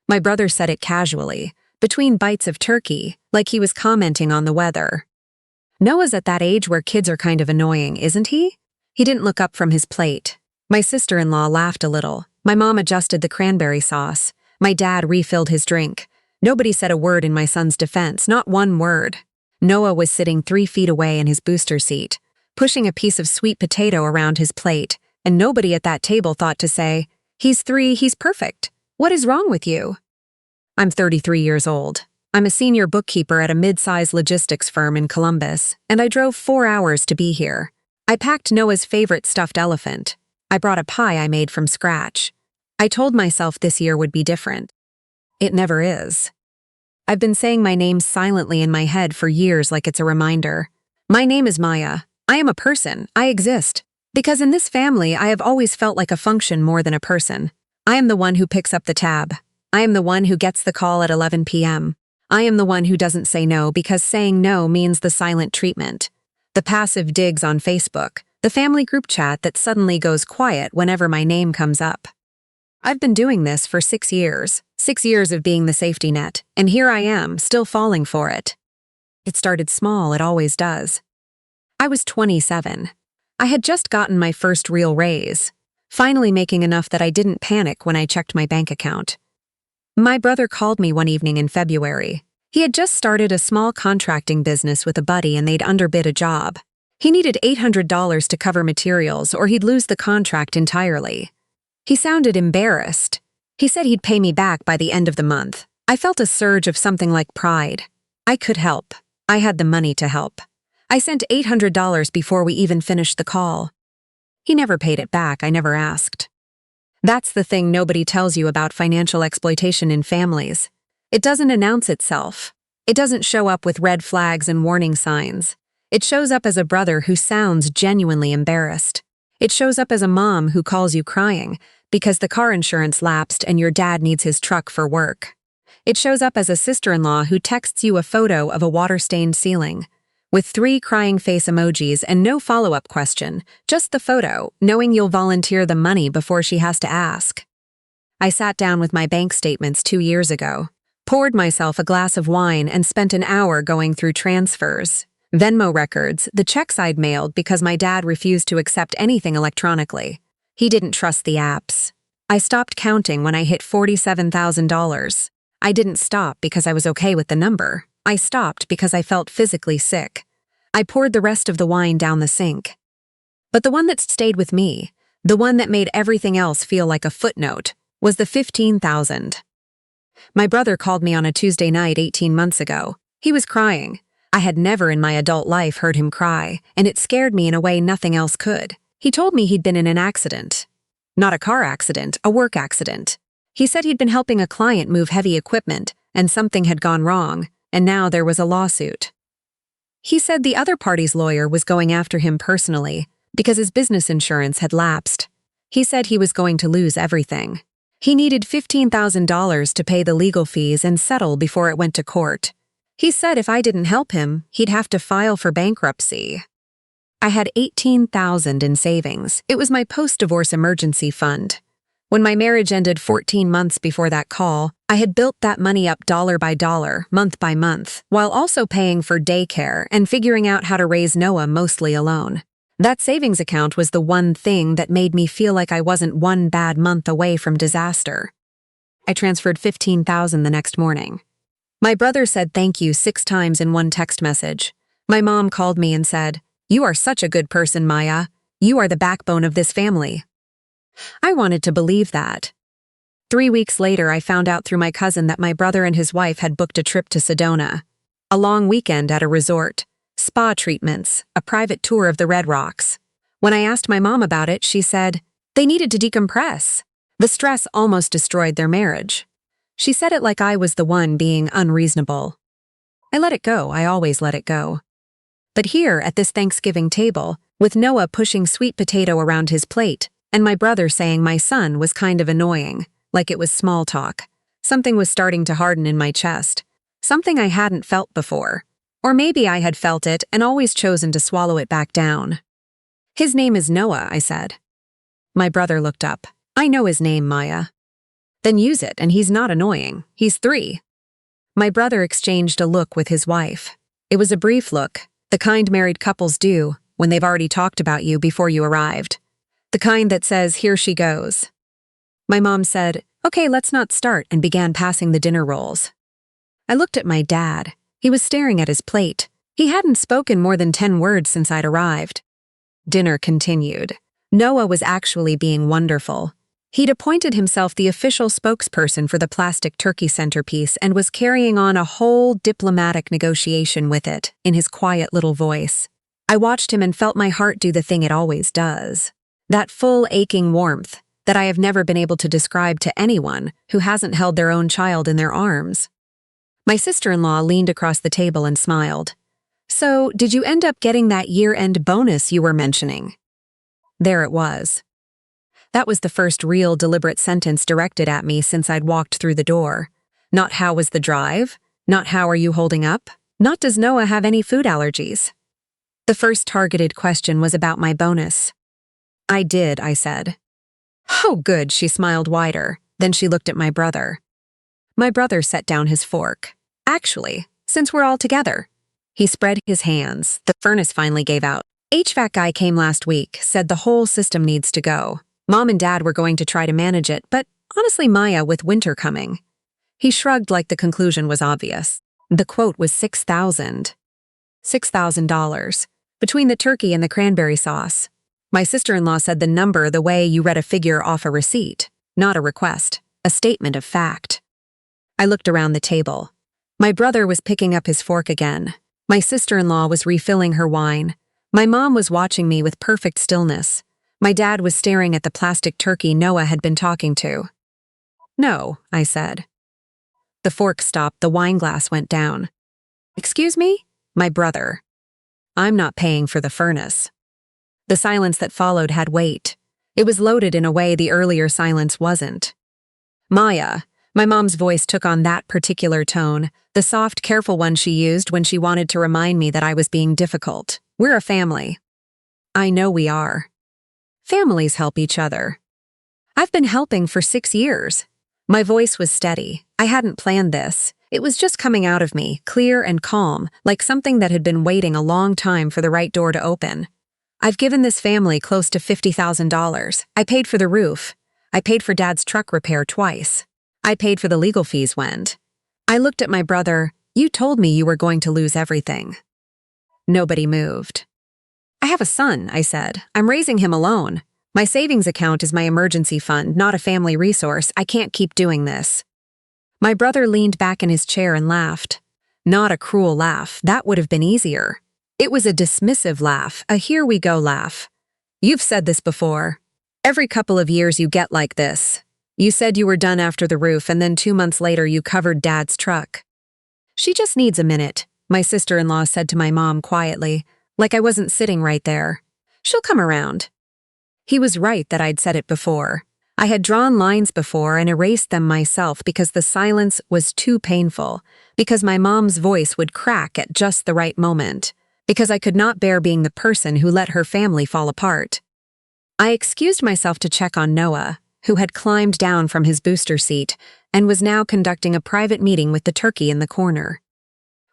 My brother said it casually, between bites of turkey, like he was commenting on the weather. Noah's at that age where kids are kind of annoying, isn't he? He didn't look up from his plate. My sister-in-law laughed a little. My mom adjusted the cranberry sauce. My dad refilled his drink. Nobody said a word in my son's defense, not one word. Noah was sitting 3 feet away in his booster seat, pushing a piece of sweet potato around his plate, and nobody at that table thought to say, "He's 3, he's perfect. What is wrong with you?" I'm 33 years old. I'm a senior bookkeeper at a mid-size logistics firm in Columbus, and I drove 4 hours to be here. I packed Noah's favorite stuffed elephant. I brought a pie I made from scratch. I told myself this year would be different. It never is. I've been saying my name silently in my head for years like it's a reminder. My name is Maya. I am a person. I exist. Because in this family, I have always felt like a function more than a person. I am the one who picks up the tab. I am the one who gets the call at 11 p.m. I am the one who doesn't say no because saying no means the silent treatment. The passive digs on Facebook. The family group chat that suddenly goes quiet whenever my name comes up. I've been doing this for 6 years. 6 years of being the safety net, and here I am, still falling for it. It started small, it always does. I was 27. I had just gotten my first real raise, finally making enough that I didn't panic when I checked my bank account. My brother called me one evening in February. He had just started a small contracting business with a buddy and they'd underbid a job. He needed $800 to cover materials or he'd lose the contract entirely. He sounded embarrassed. He said he'd pay me back by the end of the month. I felt a surge of something like pride. I could help. I had the money to help. I sent $800 before we even finished the call. He never paid it back, I never asked. That's the thing nobody tells you about financial exploitation in families. It doesn't announce itself. It doesn't show up with red flags and warning signs. It shows up as a brother who sounds genuinely embarrassed. It shows up as a mom who calls you crying because the car insurance lapsed and your dad needs his truck for work. It shows up as a sister-in-law who texts you a photo of a water-stained ceiling, with 3 crying face emojis and no follow-up question, just the photo, knowing you'll volunteer the money before she has to ask. I sat down with my bank statements 2 years ago, poured myself a glass of wine and spent an hour going through transfers, Venmo records, the checks I'd mailed because my dad refused to accept anything electronically. He didn't trust the apps. I stopped counting when I hit $47,000. I didn't stop because I was okay with the number. I stopped because I felt physically sick. I poured the rest of the wine down the sink. But the one that stayed with me, the one that made everything else feel like a footnote, was the $15,000. My brother called me on a Tuesday night 18 months ago. He was crying. I had never in my adult life heard him cry, and it scared me in a way nothing else could. He told me he'd been in an accident. Not a car accident, a work accident. He said he'd been helping a client move heavy equipment, and something had gone wrong, and now there was a lawsuit. He said the other party's lawyer was going after him personally because his business insurance had lapsed. He said he was going to lose everything. He needed $15,000 to pay the legal fees and settle before it went to court. He said if I didn't help him, he'd have to file for bankruptcy. I had $18,000 in savings. It was my post-divorce emergency fund. When my marriage ended 14 months before that call, I had built that money up dollar by dollar, month by month, while also paying for daycare and figuring out how to raise Noah mostly alone. That savings account was the one thing that made me feel like I wasn't one bad month away from disaster. I transferred $15,000 the next morning. My brother said thank you 6 times in one text message. My mom called me and said, "You are such a good person, Maya. You are the backbone of this family." I wanted to believe that. 3 weeks later, I found out through my cousin that my brother and his wife had booked a trip to Sedona. A long weekend at a resort, spa treatments, a private tour of the Red Rocks. When I asked my mom about it, she said, they needed to decompress. The stress almost destroyed their marriage. She said it like I was the one being unreasonable. I let it go. I always let it go. But here, at this Thanksgiving table, with Noah pushing sweet potato around his plate, and my brother saying my son was kind of annoying, like it was small talk, something was starting to harden in my chest, something I hadn't felt before. Or maybe I had felt it and always chosen to swallow it back down. His name is Noah, I said. My brother looked up. I know his name, Maya. Then use it, and he's not annoying. He's 3. My brother exchanged a look with his wife. It was a brief look, the kind married couples do when they've already talked about you before you arrived. The kind that says, here she goes. My mom said, okay, let's not start, and began passing the dinner rolls. I looked at my dad. He was staring at his plate. He hadn't spoken more than 10 words since I'd arrived. Dinner continued. Noah was actually being wonderful. He'd appointed himself the official spokesperson for the plastic turkey centerpiece and was carrying on a whole diplomatic negotiation with it in his quiet little voice. I watched him and felt my heart do the thing it always does. That full aching warmth that I have never been able to describe to anyone who hasn't held their own child in their arms. My sister-in-law leaned across the table and smiled. So, did you end up getting that year-end bonus you were mentioning? There it was. That was the first real deliberate sentence directed at me since I'd walked through the door. Not how was the drive? Not how are you holding up? Not does Noah have any food allergies? The first targeted question was about my bonus. I did, I said. Oh, good, she smiled wider. Then she looked at my brother. My brother set down his fork. Actually, since we're all together. He spread his hands. The furnace finally gave out. HVAC guy came last week, said the whole system needs to go. Mom and Dad were going to try to manage it, but honestly, Maya, with winter coming. He shrugged like the conclusion was obvious. The quote was $6,000. $6,000. Between the turkey and the cranberry sauce. My sister-in-law said the number the way you read a figure off a receipt, not a request, a statement of fact. I looked around the table. My brother was picking up his fork again. My sister-in-law was refilling her wine. My mom was watching me with perfect stillness. My dad was staring at the plastic turkey Noah had been talking to. No, I said. The fork stopped, the wine glass went down. Excuse me? My brother. I'm not paying for the furnace. The silence that followed had weight. It was loaded in a way the earlier silence wasn't. Maya, my mom's voice took on that particular tone, the soft, careful one she used when she wanted to remind me that I was being difficult. We're a family. I know we are. Families help each other. I've been helping for 6 years. My voice was steady. I hadn't planned this. It was just coming out of me, clear and calm, like something that had been waiting a long time for the right door to open. I've given this family close to $50,000. I paid for the roof. I paid for Dad's truck repair twice. I paid for the legal fees went. I looked at my brother. You told me you were going to lose everything. Nobody moved. I have a son, I said. I'm raising him alone. My savings account is my emergency fund, not a family resource. I can't keep doing this. My brother leaned back in his chair and laughed. Not a cruel laugh. That would have been easier. It was a dismissive laugh, a here we go laugh. You've said this before. Every couple of years you get like this. You said you were done after the roof, and then 2 months later you covered Dad's truck. She just needs a minute, my sister-in-law said to my mom quietly, like I wasn't sitting right there. She'll come around. He was right that I'd said it before. I had drawn lines before and erased them myself because the silence was too painful, because my mom's voice would crack at just the right moment, because I could not bear being the person who let her family fall apart. I excused myself to check on Noah, who had climbed down from his booster seat and was now conducting a private meeting with the turkey in the corner.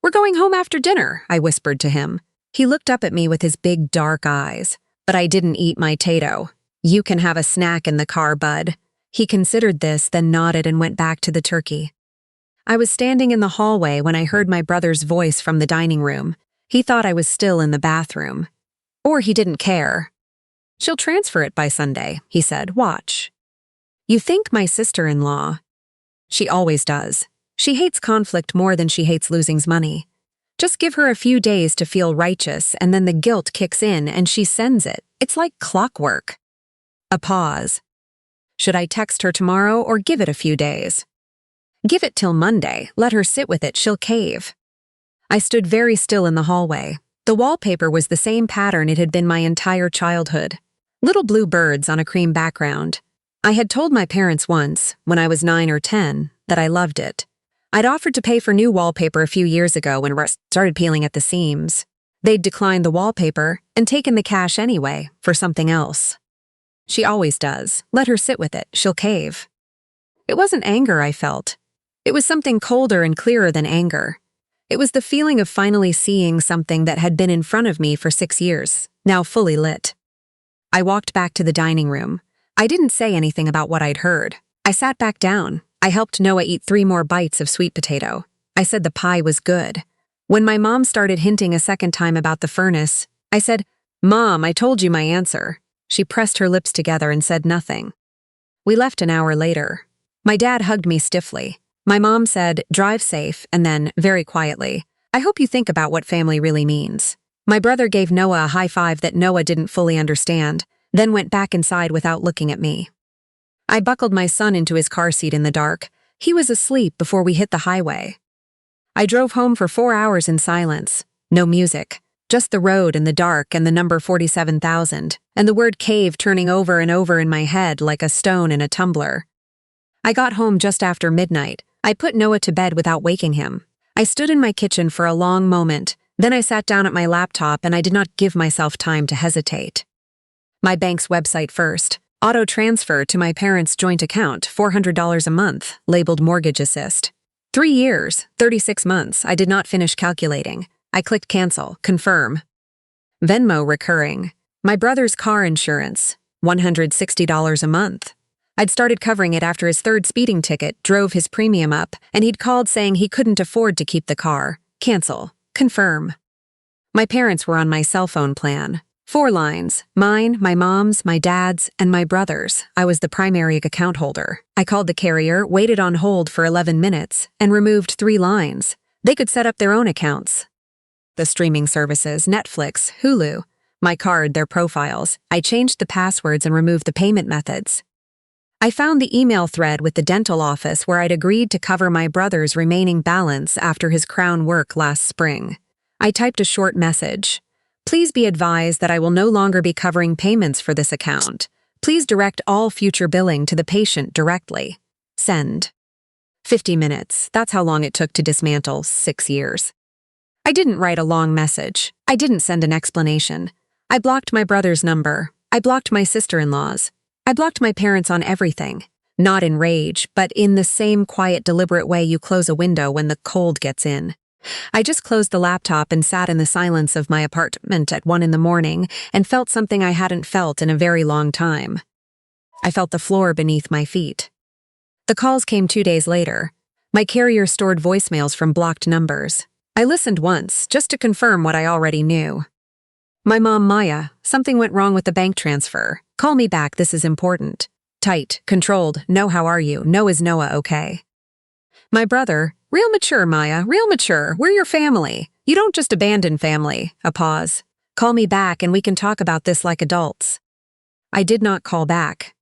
We're going home after dinner, I whispered to him. He looked up at me with his big dark eyes, but I didn't eat my Tato. You can have a snack in the car, bud. He considered this, then nodded and went back to the turkey. I was standing in the hallway when I heard my brother's voice from the dining room. He thought I was still in the bathroom. Or he didn't care. She'll transfer it by Sunday, he said. Watch. You think my sister-in-law? She always does. She hates conflict more than she hates losing money. Just give her a few days to feel righteous, and then the guilt kicks in and she sends it. It's like clockwork. A pause. Should I text her tomorrow or give it a few days? Give it till Monday. Let her sit with it. She'll cave. I stood very still in the hallway. The wallpaper was the same pattern it had been my entire childhood. Little blue birds on a cream background. I had told my parents once, when I was 9 or 10, that I loved it. I'd offered to pay for new wallpaper a few years ago when rust started peeling at the seams. They'd declined the wallpaper and taken the cash anyway for something else. She always does. Let her sit with it. She'll cave. It wasn't anger I felt. It was something colder and clearer than anger. It was the feeling of finally seeing something that had been in front of me for 6 years, now fully lit. I walked back to the dining room. I didn't say anything about what I'd heard. I sat back down. I helped Noah eat 3 more bites of sweet potato. I said the pie was good. When my mom started hinting a second time about the furnace, I said, "Mom, I told you my answer." She pressed her lips together and said nothing. We left an hour later. My dad hugged me stiffly. My mom said, "Drive safe," and then, very quietly, "I hope you think about what family really means." My brother gave Noah a high five that Noah didn't fully understand, then went back inside without looking at me. I buckled my son into his car seat in the dark. He was asleep before we hit the highway. I drove home for 4 hours in silence. No music, just the road and the dark and the number 47,000, and the word cave turning over and over in my head like a stone in a tumbler. I got home just after midnight. I put Noah to bed without waking him. I stood in my kitchen for a long moment, then I sat down at my laptop and I did not give myself time to hesitate. My bank's website first. Auto transfer to my parents' joint account, $400 a month, labeled Mortgage Assist. 3 years, 36 months, I did not finish calculating. I clicked cancel, confirm. Venmo recurring. My brother's car insurance, $160 a month. I'd started covering it after his 3rd speeding ticket drove his premium up, and he'd called saying he couldn't afford to keep the car. Cancel, confirm. My parents were on my cell phone plan. 4 lines, mine, my mom's, my dad's, and my brother's. I was the primary account holder. I called the carrier, waited on hold for 11 minutes, and removed 3 lines. They could set up their own accounts. The streaming services, Netflix, Hulu, my card, their profiles. I changed the passwords and removed the payment methods. I found the email thread with the dental office where I'd agreed to cover my brother's remaining balance after his crown work last spring. I typed a short message. "Please be advised that I will no longer be covering payments for this account. Please direct all future billing to the patient directly. Send." 50 minutes. That's how long it took to dismantle 6 years. I didn't write a long message. I didn't send an explanation. I blocked my brother's number. I blocked my sister-in-law's. I blocked my parents on everything. Not in rage, but in the same quiet, deliberate way you close a window when the cold gets in. I just closed the laptop and sat in the silence of my apartment at 1 in the morning and felt something I hadn't felt in a very long time. I felt the floor beneath my feet. The calls came 2 days later. My carrier stored voicemails from blocked numbers. I listened once, just to confirm what I already knew. "My mom, Maya, something went wrong with the bank transfer. Call me back, this is important. Tight, controlled, no how are you, no is Noah okay?" My brother, "Real mature, Maya, real mature, we're your family. You don't just abandon family." A pause. "Call me back and we can talk about this like adults." I did not call back.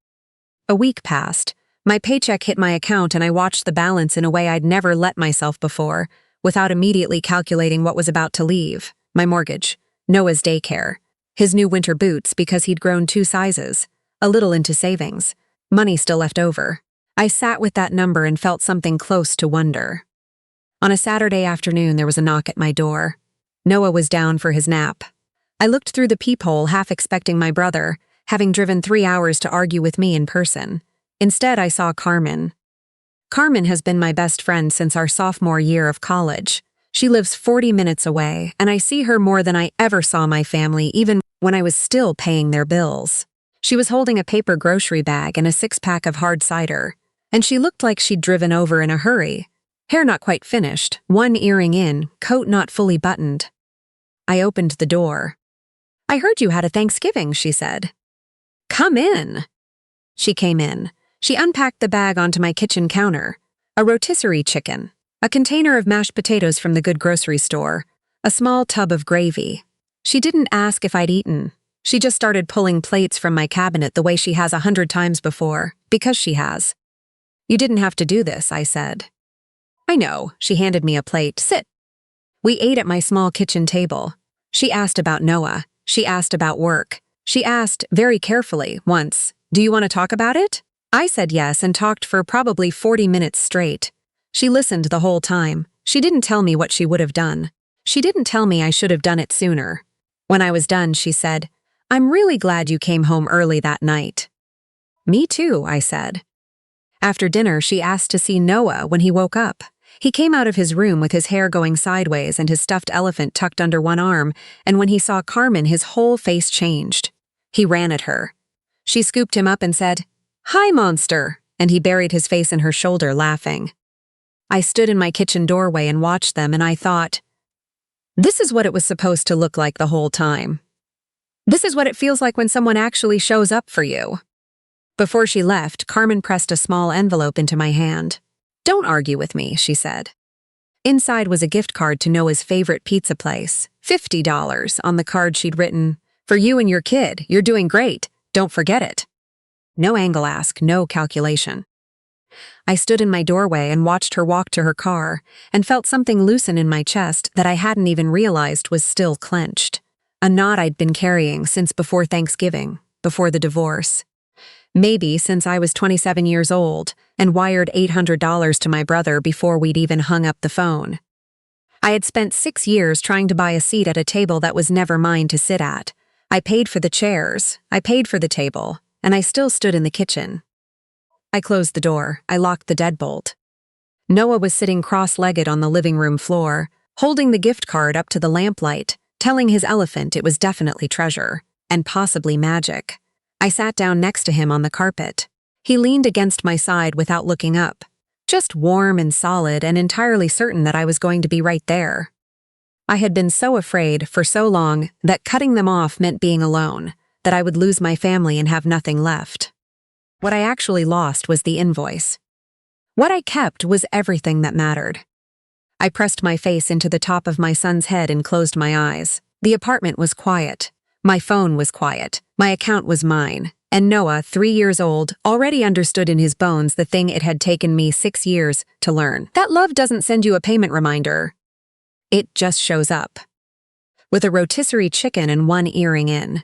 A week passed. My paycheck hit my account and I watched the balance in a way I'd never let myself before, without immediately calculating what was about to leave. My mortgage, Noah's daycare, his new winter boots because he'd grown 2 sizes, a little into savings, money still left over. I sat with that number and felt something close to wonder. On a Saturday afternoon, there was a knock at my door. Noah was down for his nap. I looked through the peephole, half expecting my brother, having driven 3 hours to argue with me in person. Instead, I saw Carmen. Carmen has been my best friend since our sophomore year of college. She lives 40 minutes away, and I see her more than I ever saw my family, even when I was still paying their bills. She was holding a paper grocery bag and a 6-pack of hard cider, and she looked like she'd driven over in a hurry. Hair not quite finished, one earring in, coat not fully buttoned. I opened the door. "I heard you had a Thanksgiving," she said. "Come in." She came in. She unpacked the bag onto my kitchen counter. A rotisserie chicken, a container of mashed potatoes from the good grocery store, a small tub of gravy. She didn't ask if I'd eaten. She just started pulling plates from my cabinet the way she has 100 times before, because she has. "You didn't have to do this," I said. "I know." She handed me a plate. "Sit." We ate at my small kitchen table. She asked about Noah. She asked about work. She asked, very carefully, once, "Do you want to talk about it?" I said yes and talked for probably 40 minutes straight. She listened the whole time. She didn't tell me what she would have done. She didn't tell me I should have done it sooner. When I was done, she said, "I'm really glad you came home early that night." "Me too," I said. After dinner, she asked to see Noah when he woke up. He came out of his room with his hair going sideways and his stuffed elephant tucked under one arm, and when he saw Carmen, his whole face changed. He ran at her. She scooped him up and said, "Hi, monster," and he buried his face in her shoulder, laughing. I stood in my kitchen doorway and watched them, and I thought, this is what it was supposed to look like the whole time. This is what it feels like when someone actually shows up for you. Before she left, Carmen pressed a small envelope into my hand. "Don't argue with me," she said. Inside was a gift card to Noah's favorite pizza place, $50. On the card she'd written, "For you and your kid, you're doing great. Don't forget it." No angle ask, no calculation. I stood in my doorway and watched her walk to her car and felt something loosen in my chest that I hadn't even realized was still clenched. A knot I'd been carrying since before Thanksgiving, before the divorce. Maybe since I was 27 years old and wired $800 to my brother before we'd even hung up the phone. I had spent 6 years trying to buy a seat at a table that was never mine to sit at. I paid for the chairs, I paid for the table, and I still stood in the kitchen. I closed the door, I locked the deadbolt. Noah was sitting cross-legged on the living room floor, holding the gift card up to the lamplight, telling his elephant it was definitely treasure, and possibly magic. I sat down next to him on the carpet. He leaned against my side without looking up, just warm and solid and entirely certain that I was going to be right there. I had been so afraid for so long that cutting them off meant being alone, that I would lose my family and have nothing left. What I actually lost was the invoice. What I kept was everything that mattered. I pressed my face into the top of my son's head and closed my eyes. The apartment was quiet. My phone was quiet. My account was mine. And Noah, 3 years old, already understood in his bones the thing it had taken me 6 years to learn. That love doesn't send you a payment reminder. It just shows up. With a rotisserie chicken and one earring in.